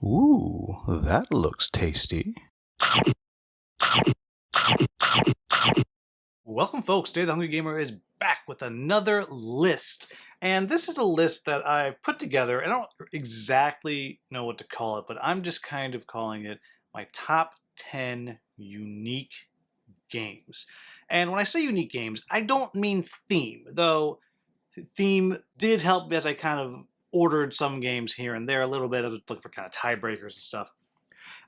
Ooh, that looks tasty. Welcome, folks. Today, the Hungry Gamer is back with another list. And this is a list that I've put together. I don't exactly know what to call it, but I'm just kind of calling it my top 10 unique games. And when I say unique games, I don't mean theme, though theme did help as I kind of ordered some games here and there a little bit. I was looking for kind of tiebreakers and stuff.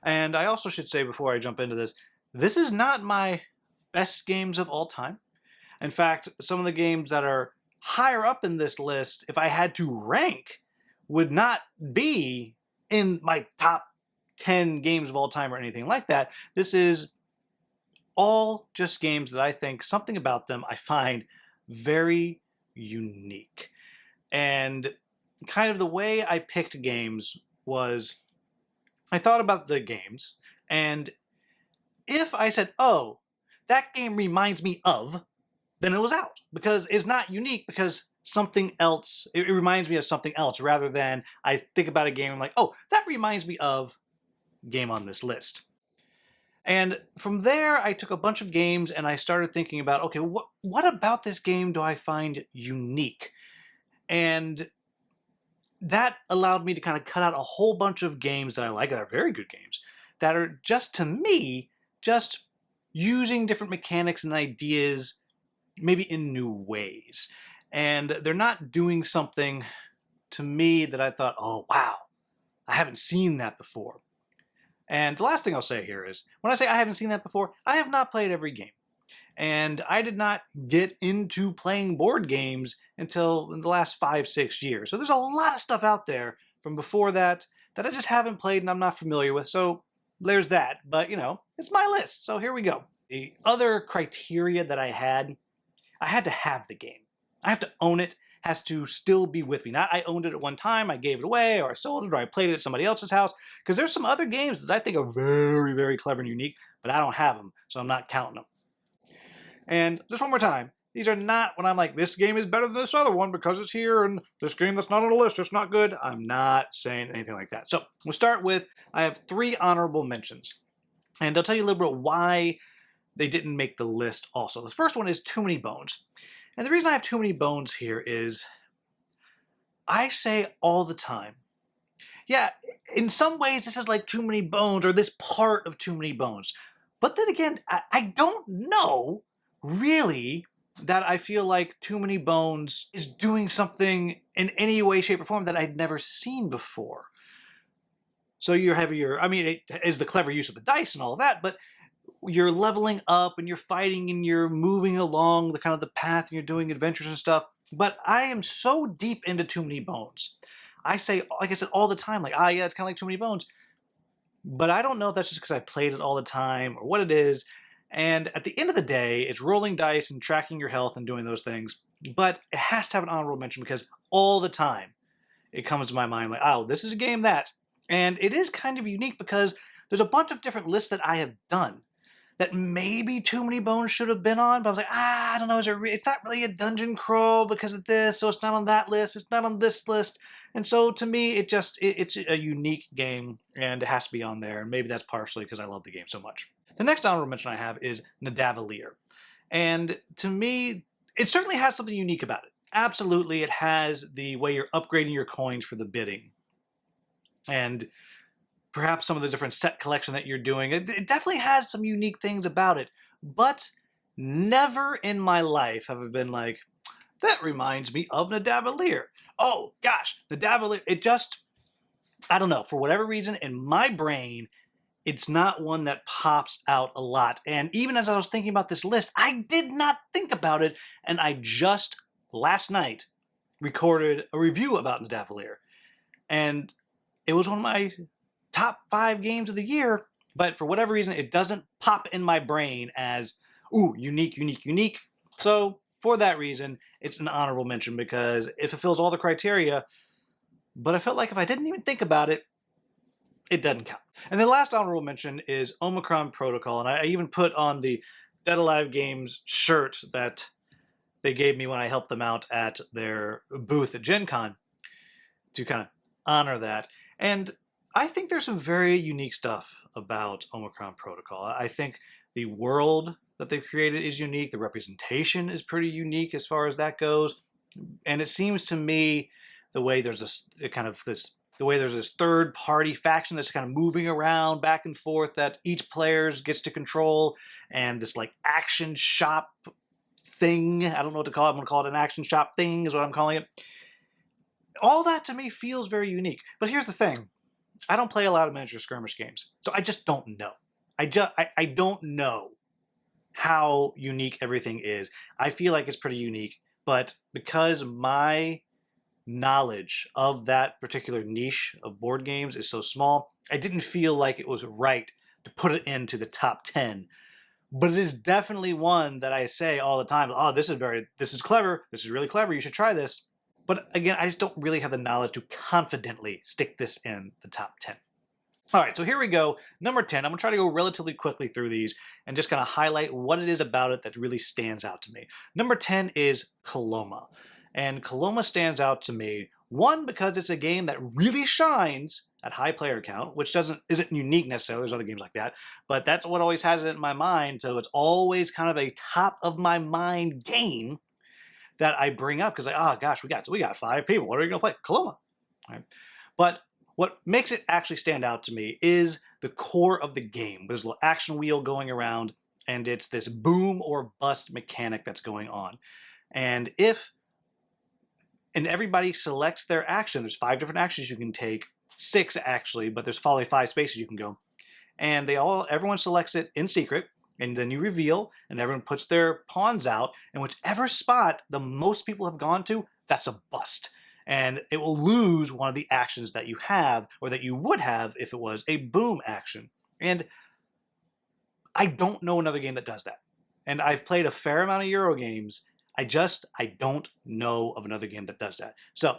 And I also should say before I jump into this is not my best games of all time. In fact, some of the games that are higher up in this list, if I had to rank, would not be in my top 10 games of all time or anything like that. This is all just games that I think something about them I find very unique. And kind of the way I picked games was I thought about the games, and if I said, oh, that game reminds me of, then it was out. Because it's not unique because something else, it reminds me of something else rather than I think about a game and I'm like, oh, that reminds me of game on this list. And from there, I took a bunch of games and I started thinking about, okay, what about this game do I find unique? And that allowed me to kind of cut out a whole bunch of games that I like, that are very good games, that are just, to me, just using different mechanics and ideas, maybe in new ways. And they're not doing something to me that I thought, oh, wow, I haven't seen that before. And the last thing I'll say here is, when I say I haven't seen that before, I have not played every game. And I did not get into playing board games until in the last 5-6 years. So there's a lot of stuff out there from before that that I just haven't played and I'm not familiar with. So there's that. But, you know, it's my list. So here we go. The other criteria that I had to have the game. I have to own it. Has to still be with me. Not I owned it at one time, I gave it away, or I sold it, or I played it at somebody else's house. Because there's some other games that I think are very, very clever and unique, but I don't have them, so I'm not counting them. And just one more time, these are not when I'm like, this game is better than this other one because it's here, and this game that's not on the list, it's not good. I'm not saying anything like that. So we'll start with, I have 3 honorable mentions. And I'll tell you a little bit why they didn't make the list also. The first one is Too Many Bones. And the reason I have Too Many Bones here is I say all the time, yeah, in some ways this is like Too Many Bones or this part of Too Many Bones. But then again, I don't know really that I feel like Too Many Bones is doing something in any way, shape, or form that I'd never seen before. So you have I mean, it is the clever use of the dice and all of that, but you're leveling up and you're fighting and you're moving along the kind of the path and you're doing adventures and stuff. But I am so deep into Too Many Bones. I say, like I said, all the time, like, yeah, it's kind of like Too Many Bones. But I don't know if that's just because I played it all the time or what it is. And at the end of the day, it's rolling dice and tracking your health and doing those things. But it has to have an honorable mention because all the time it comes to my mind like, oh, this is a game that. And it is kind of unique because there's a bunch of different lists that I have done that maybe Too Many Bones should have been on, but I was like, I don't know, it's not really a dungeon crawl because of this, so it's not on that list, it's not on this list. And so to me, it's a unique game, and it has to be on there, and maybe that's partially because I love the game so much. The next honorable mention I have is Nidavellir. And to me, it certainly has something unique about it. Absolutely, it has the way you're upgrading your coins for the bidding. And perhaps some of the different set collection that you're doing. It definitely has some unique things about it, but never in my life have I been like, that reminds me of Nidavellir. Oh gosh, Nidavellir, it just, I don't know, for whatever reason in my brain, it's not one that pops out a lot. And even as I was thinking about this list, I did not think about it, and I just last night recorded a review about Nidavellir. And it was one of my top 5 games of the year, but for whatever reason, it doesn't pop in my brain as, ooh, unique, unique, unique. So for that reason, it's an honorable mention because it fulfills all the criteria, but I felt like if I didn't even think about it, it doesn't count. And the last honorable mention is Omicron Protocol, and I even put on the Dead Alive Games shirt that they gave me when I helped them out at their booth at Gen Con to kind of honor that. And I think there's some very unique stuff about Omicron Protocol. I think the world that they've created is unique. The representation is pretty unique as far as that goes. And it seems to me the way there's this third party faction that's kind of moving around back and forth that each player gets to control, and this like action shop thing. I don't know what to call it. I'm going to call it an action shop thing is what I'm calling it. All that to me feels very unique. But here's the thing. I don't play a lot of miniature skirmish games, so I just don't know. I don't know how unique everything is. I feel like it's pretty unique, but because my knowledge of that particular niche of board games is so small, I didn't feel like it was right to put it into the top 10. But it is definitely one that I say all the time, oh, this is clever, this is really clever, you should try this. But again, I just don't really have the knowledge to confidently stick this in the top 10. All right, so here we go. Number 10, I'm gonna try to go relatively quickly through these and just kind of highlight what it is about it that really stands out to me. Number 10 is Coloma. And Coloma stands out to me, one, because it's a game that really shines at high player count, which isn't unique necessarily, there's other games like that, but that's what always has it in my mind, so it's always kind of a top of my mind game that I bring up, because like, oh gosh, we got 5 people, what are we gonna play? Coloma. Right? But what makes it actually stand out to me is the core of the game. There's a little action wheel going around, and it's this boom or bust mechanic that's going on. And everybody selects their action. There's 5 different actions you can take, 6 actually, but there's probably 5 spaces you can go. And everyone selects it in secret, and then you reveal, and everyone puts their pawns out, and whichever spot the most people have gone to, that's a bust. And it will lose one of the actions that you have, or that you would have if it was a boom action. And I don't know another game that does that. And I've played a fair amount of Euro games. I don't know of another game that does that. So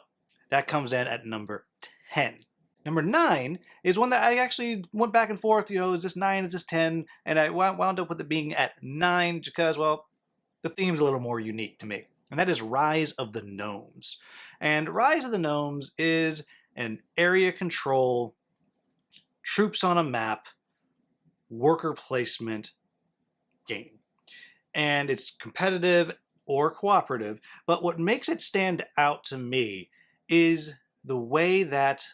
that comes in at number 10. Number 9 is one that I actually went back and forth, is this 9, is this 10? And I wound up with it being at 9 because, well, the theme's a little more unique to me. And that is Rise of the Gnomes. And Rise of the Gnomes is an area control, troops on a map, worker placement game. And it's competitive or cooperative, but what makes it stand out to me is the way that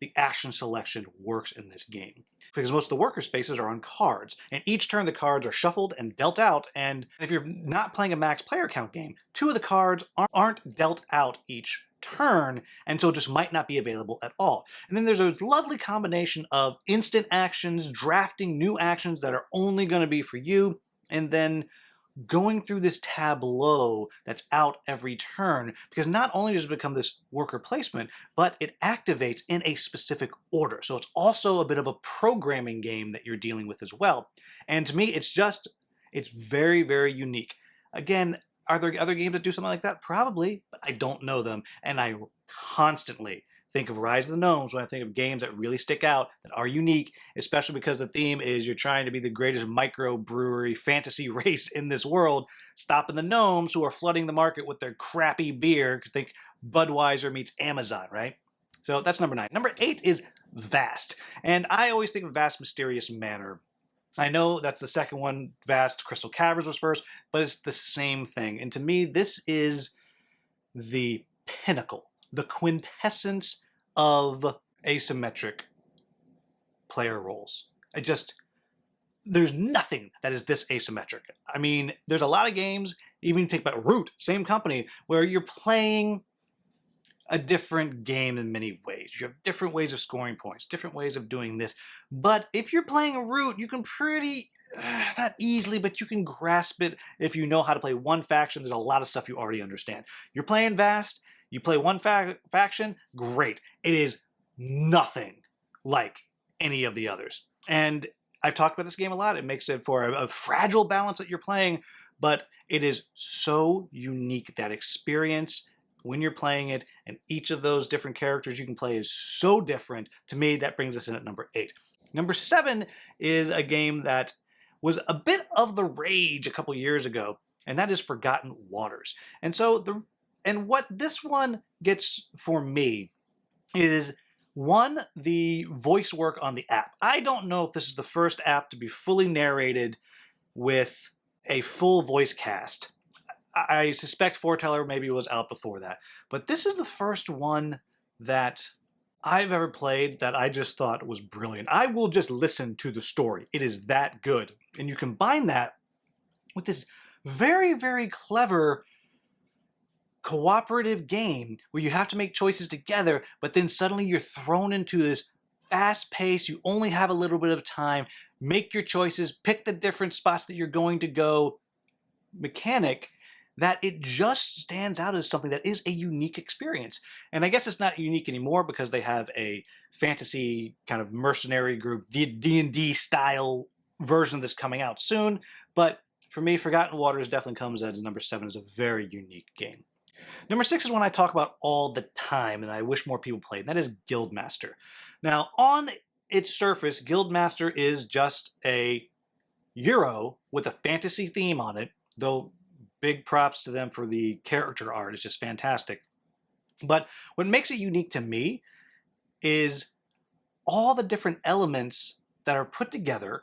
the action selection works in this game. Because most of the worker spaces are on cards, and each turn the cards are shuffled and dealt out, and if you're not playing a max player count game, 2 of the cards aren't dealt out each turn, and so just might not be available at all. And then there's a lovely combination of instant actions, drafting new actions that are only going to be for you, and then going through this tableau that's out every turn, because not only does it become this worker placement, but it activates in a specific order. So it's also a bit of a programming game that you're dealing with as well. And to me, it's very, very unique. Again, are there other games that do something like that? Probably, but I don't know them. And I constantly think of Rise of the Gnomes when I think of games that really stick out, that are unique, especially because the theme is you're trying to be the greatest microbrewery fantasy race in this world, stopping the gnomes who are flooding the market with their crappy beer. Think Budweiser meets Amazon, right? So that's number 9. Number 8 is Vast. And I always think of Vast Mysterious Manor. I know that's the second one, Vast Crystal Caverns was first, but it's the same thing. And to me, this is the pinnacle, the quintessence of asymmetric player roles. There's nothing that is this asymmetric. I mean, there's a lot of games, even take about Root, same company, where you're playing a different game in many ways. You have different ways of scoring points, different ways of doing this. But if you're playing a Root, you can not easily, but you can grasp it if you know how to play one faction. There's a lot of stuff you already understand. You're playing Vast, you play one faction, great. It is nothing like any of the others. And I've talked about this game a lot. It makes it for a fragile balance that you're playing, but it is so unique. That experience when you're playing it, and each of those different characters you can play is so different. To me, that brings us in at number 8. Number 7 is a game that was a bit of the rage a couple years ago, and that is Forgotten Waters. And what this one gets for me is One, the voice work on the app. I don't know if this is the first app to be fully narrated with a full voice cast. I suspect Foreteller maybe was out before that, but this is the first one that I've ever played that I just thought was brilliant. I will just listen to the story. It is that good. And you combine that with this very, very clever cooperative game where you have to make choices together, but then suddenly you're thrown into this fast pace. You only have a little bit of time. Make your choices, pick the different spots that you're going to go mechanic, that it just stands out as something that is a unique experience. And I guess it's not unique anymore because they have a fantasy kind of mercenary group, D&D style version that's coming out soon. But for me, Forgotten Waters definitely comes as number 7 as a very unique game. Number 6 is one I talk about all the time, and I wish more people played, and that is Guildmaster. Now, on its surface, Guildmaster is just a Euro with a fantasy theme on it, though big props to them for the character art. It's just fantastic. But what makes it unique to me is all the different elements that are put together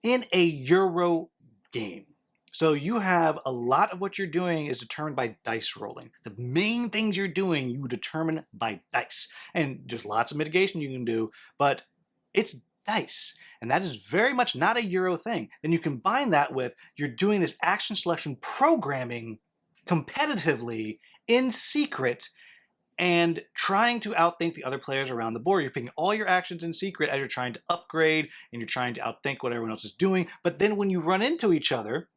in a Euro game. So you have a lot of what you're doing is determined by dice rolling. The main things you're doing, you determine by dice. And there's lots of mitigation you can do, but it's dice. And that is very much not a Euro thing. Then you combine that with you're doing this action selection programming competitively in secret and trying to outthink the other players around the board. You're picking all your actions in secret as you're trying to upgrade and you're trying to outthink what everyone else is doing. But then when you run into each other,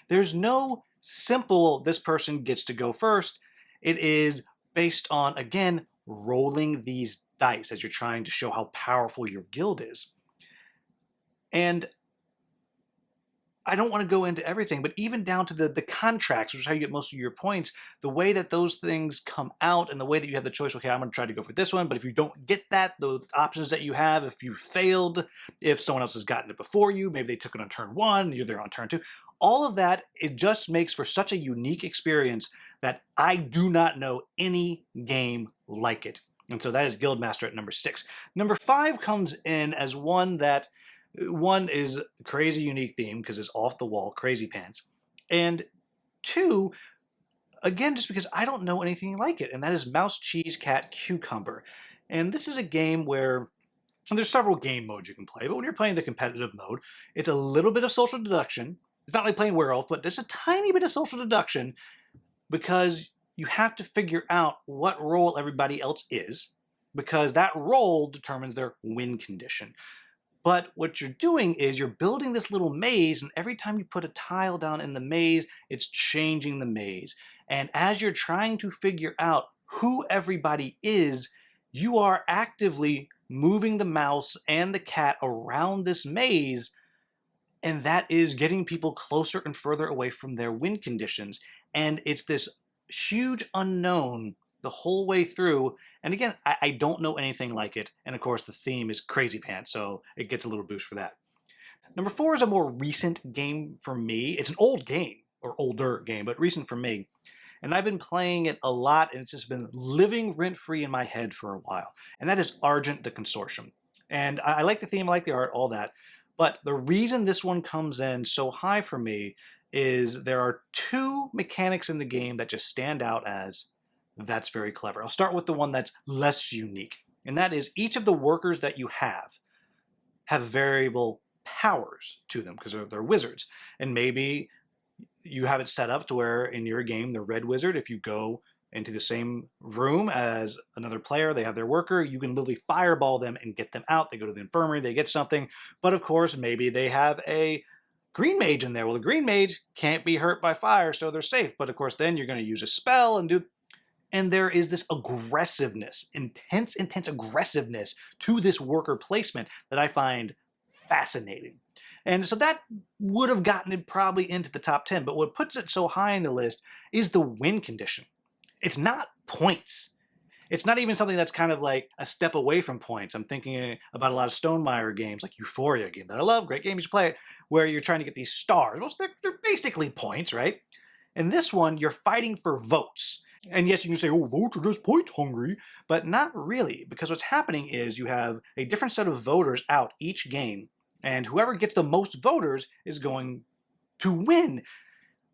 there's no simple, this person gets to go first. It is based on, again, rolling these dice as you're trying to show how powerful your guild is. And I don't want to go into everything, but even down to the contracts, which is how you get most of your points, the way that those things come out and the way that you have the choice, okay, I'm going to try to go for this one, but if you don't get that, the options that you have, if you failed, if someone else has gotten it before you, maybe they took it on turn 1, you're there on turn 2, all of that, it just makes for such a unique experience that I do not know any game like it. And so that is Guildmaster at number 6. Number 5 comes in as one that one is crazy unique theme because it's off the wall, crazy pants. And 2, again, just because I don't know anything like it, and that is Mouse, Cheese, Cat, Cucumber. And this is a game where there's several game modes you can play, but when you're playing the competitive mode, it's a little bit of social deduction. It's not like playing Werewolf, but there's a tiny bit of social deduction because you have to figure out what role everybody else is, because that role determines their win condition. But what you're doing is you're building this little maze, and every time you put a tile down in the maze, it's changing the maze. And as you're trying to figure out who everybody is, you are actively moving the mouse and the cat around this maze, and that is getting people closer and further away from their win conditions. And it's this huge unknown the whole way through. And again, I don't know anything like it. And of course, the theme is Crazy Pants, so it gets a little boost for that. Number 4 is a more recent game for me. It's an old game, or older game, but recent for me. And I've been playing it a lot, and it's just been living rent-free in my head for a while. And that is Argent the Consortium. And I like the theme, I like the art, all that. But the reason this one comes in so high for me is there are 2 mechanics in the game that just stand out as that's very clever. I'll start with the one that's less unique, and that is each of the workers that you have variable powers to them because they're wizards. And maybe you have it set up to where in your game, the red wizard, if you go into the same room as another player, they have their worker, you can literally fireball them and get them out. They go to the infirmary, they get something. But of course, maybe they have a green mage in there. Well, the green mage can't be hurt by fire, so they're safe. But of course, then you're going to use a spell and do... And there is this aggressiveness, intense aggressiveness to this worker placement that I find fascinating. And so that would have gotten it probably into the top 10. But what puts it so high in the list is the win condition. It's not points. It's not even something that's kind of like a step away from points. I'm thinking about a lot of Stonemaier games, like Euphoria, a game that I love, great game, you should play it, where you're trying to get these stars. Well, they're basically points, right? In this one, you're fighting for votes. And yes, you can say, oh, voter just points hungry, but not really, because what's happening is you have a different set of voters out each game, and whoever gets the most voters is going to win.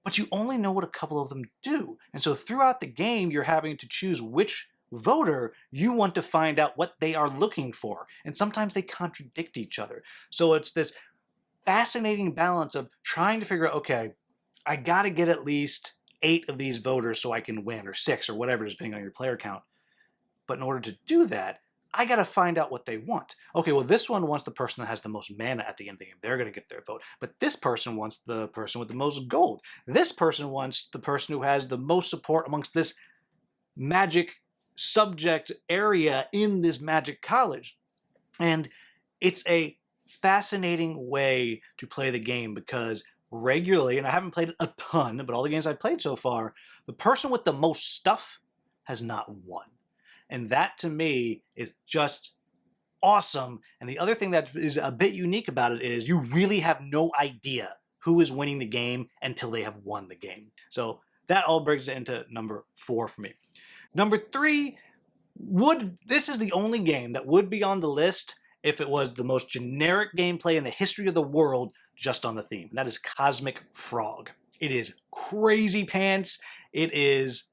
But you only know what a couple of them do. And so throughout the game, you're having to choose which voter you want to find out what they are looking for. And sometimes they contradict each other. So it's this fascinating balance of trying to figure out, okay, I got to get at least 8 of these voters so I can win, or 6, or whatever, depending on your player count. But in order to do that, I got to find out what they want. Okay, well, this one wants the person that has the most mana at the end of the game. They're going to get their vote. But this person wants the person with the most gold. This person wants the person who has the most support amongst this magic subject area in this magic college. And it's a fascinating way to play the game because regularly, and I haven't played it a ton, but all the games I've played so far, the person with the most stuff has not won. And that to me is just awesome. And the other thing that is a bit unique about it is you really have no idea who is winning the game until they have won the game. So that all brings it into number 4 for me. Number 3, this is the only game that would be on the list if it was the most generic gameplay in the history of the world just on the theme. And that is Cosmic Frog. It is crazy pants. It is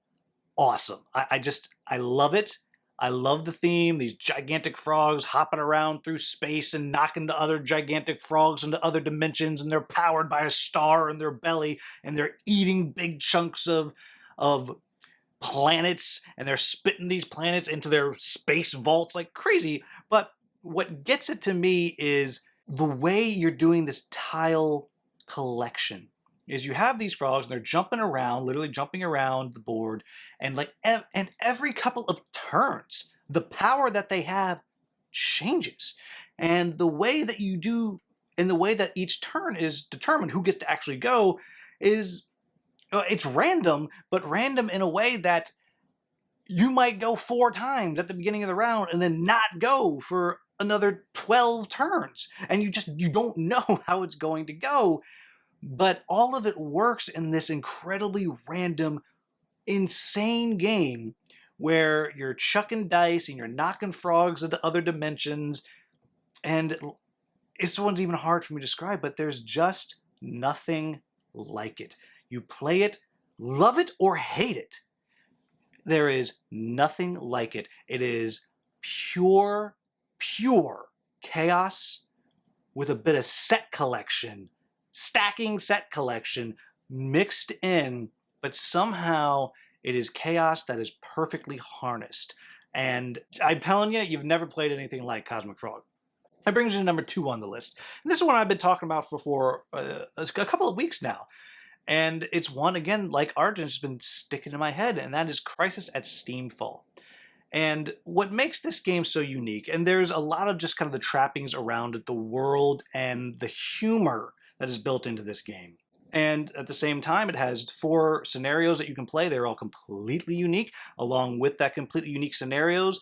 awesome. I love it. I love the theme, these gigantic frogs hopping around through space and knocking the other gigantic frogs into other dimensions, and they're powered by a star in their belly, and they're eating big chunks of planets, and they're spitting these planets into their space vaults like crazy. But what gets it to me is the way you're doing this tile collection. Is you have these frogs and they're jumping around, literally jumping around the board, and and every couple of turns, the power that they have changes. And the way that you do, and the way that each turn is determined who gets to actually go is, it's random, but random in a way that you might go 4 times at the beginning of the round and then not go for another 12 turns. And you don't know how it's going to go. But all of it works in this incredibly random, insane game where you're chucking dice and you're knocking frogs into other dimensions. And this one's even hard for me to describe, but there's just nothing like it. You play it, love it or hate it. There is nothing like it. It is pure chaos with a bit of set collection, stacking set collection mixed in, but somehow it is chaos that is perfectly harnessed. And I'm telling you, you've never played anything like Cosmic Frog. That brings you to number 2 on the list. And this is one I've been talking about for a couple of weeks now. And it's one, again, like Argent, has been sticking in my head, and that is Crisis at Steamfall. And what makes this game so unique, and there's a lot of just kind of the trappings around it, the world and the humor that is built into this game. And at the same time, it has 4 scenarios that you can play. They're all completely unique. Along with that completely unique scenarios,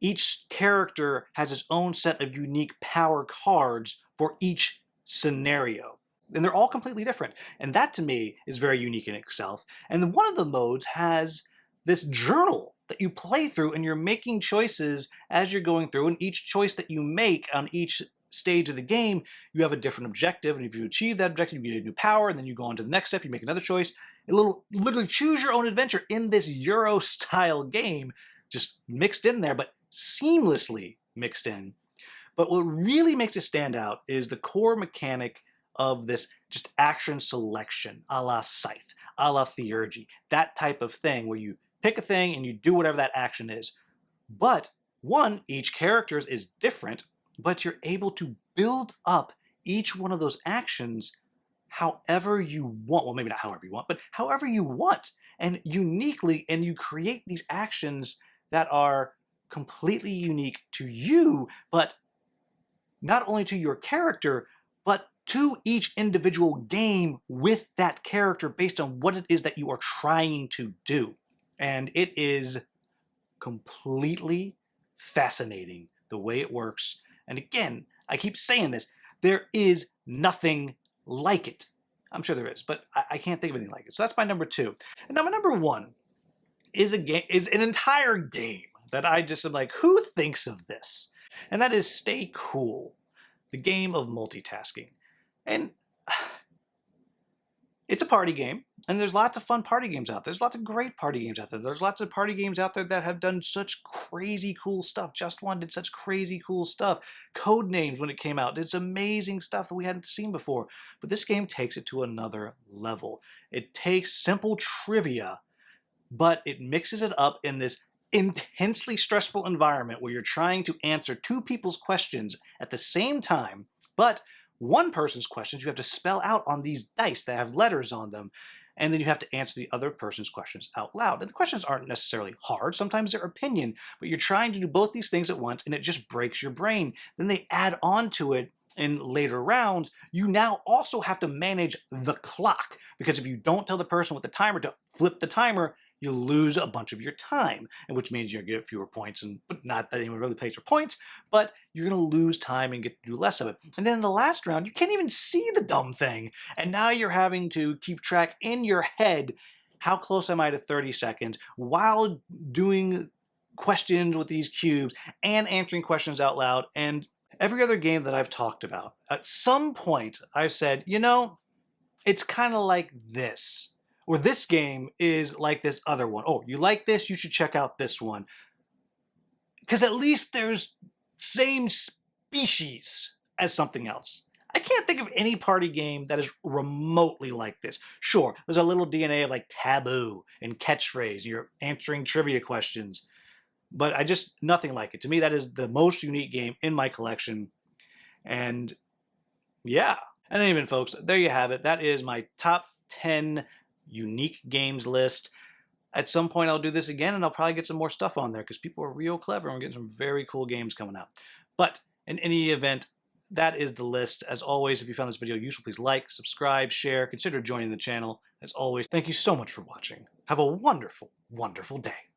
each character has its own set of unique power cards for each scenario. And they're all completely different. And that to me is very unique in itself. And then one of the modes has this journal that you play through, and you're making choices as you're going through, and each choice that you make on each stage of the game, you have a different objective, and if you achieve that objective, you get a new power, and then you go on to the next step, you make another choice. Literally choose your own adventure in this Euro-style game, just mixed in there, but seamlessly mixed in. But what really makes it stand out is the core mechanic of this just action selection, a la Scythe, a la Theurgy, that type of thing where you pick a thing and you do whatever that action is. But one, each character is different, but you're able to build up each one of those actions however you want. Well, maybe not however you want, but however you want, and uniquely, and you create these actions that are completely unique to you, but not only to your character, but to each individual game with that character based on what it is that you are trying to do. And it is completely fascinating the way it works. And again, I keep saying this, there is nothing like it. I'm sure there is, but I can't think of anything like it. So that's my number 2. And now my number 1 is an entire game that I just am like, who thinks of this? And that is Stay Cool, the game of multitasking. And it's a party game, and there's lots of fun party games out there. There's lots of great party games out there. There's lots of party games out there that have done such crazy cool stuff. Just One did such crazy cool stuff. Codenames, when it came out, did some amazing stuff that we hadn't seen before. But this game takes it to another level. It takes simple trivia, but it mixes it up in this intensely stressful environment where you're trying to answer two people's questions at the same time, but one person's questions you have to spell out on these dice that have letters on them, and then you have to answer the other person's questions out loud. And the questions aren't necessarily hard. Sometimes they're opinion, but you're trying to do both these things at once, and it just breaks your brain. Then they add on to it in later rounds. You now also have to manage the clock, because if you don't tell the person with the timer to flip the timer, you lose a bunch of your time, and which means you're going to get fewer points, and not that anyone really plays for points, but you're going to lose time and get to do less of it. And then in the last round, you can't even see the dumb thing, and now you're having to keep track in your head, how close am I to 30 seconds, while doing questions with these cubes and answering questions out loud. And every other game that I've talked about, at some point I've said, you know, it's kind of like this. Or this game is like this other one. Oh, you like this? You should check out this one. Because at least there's same species as something else. I can't think of any party game that is remotely like this. Sure, there's a little DNA of like Taboo and Catchphrase. You're answering trivia questions. But nothing like it. To me, that is the most unique game in my collection. And yeah. And even, folks, there you have it. That is my top 10 unique games list. At some point I'll do this again, and I'll probably get some more stuff on there because people are real clever and we're getting some very cool games coming out. But in any event, that is the list. As always, if you found this video useful, please like, subscribe, share, consider joining the channel. As always, thank you so much for watching. Have a wonderful, wonderful day.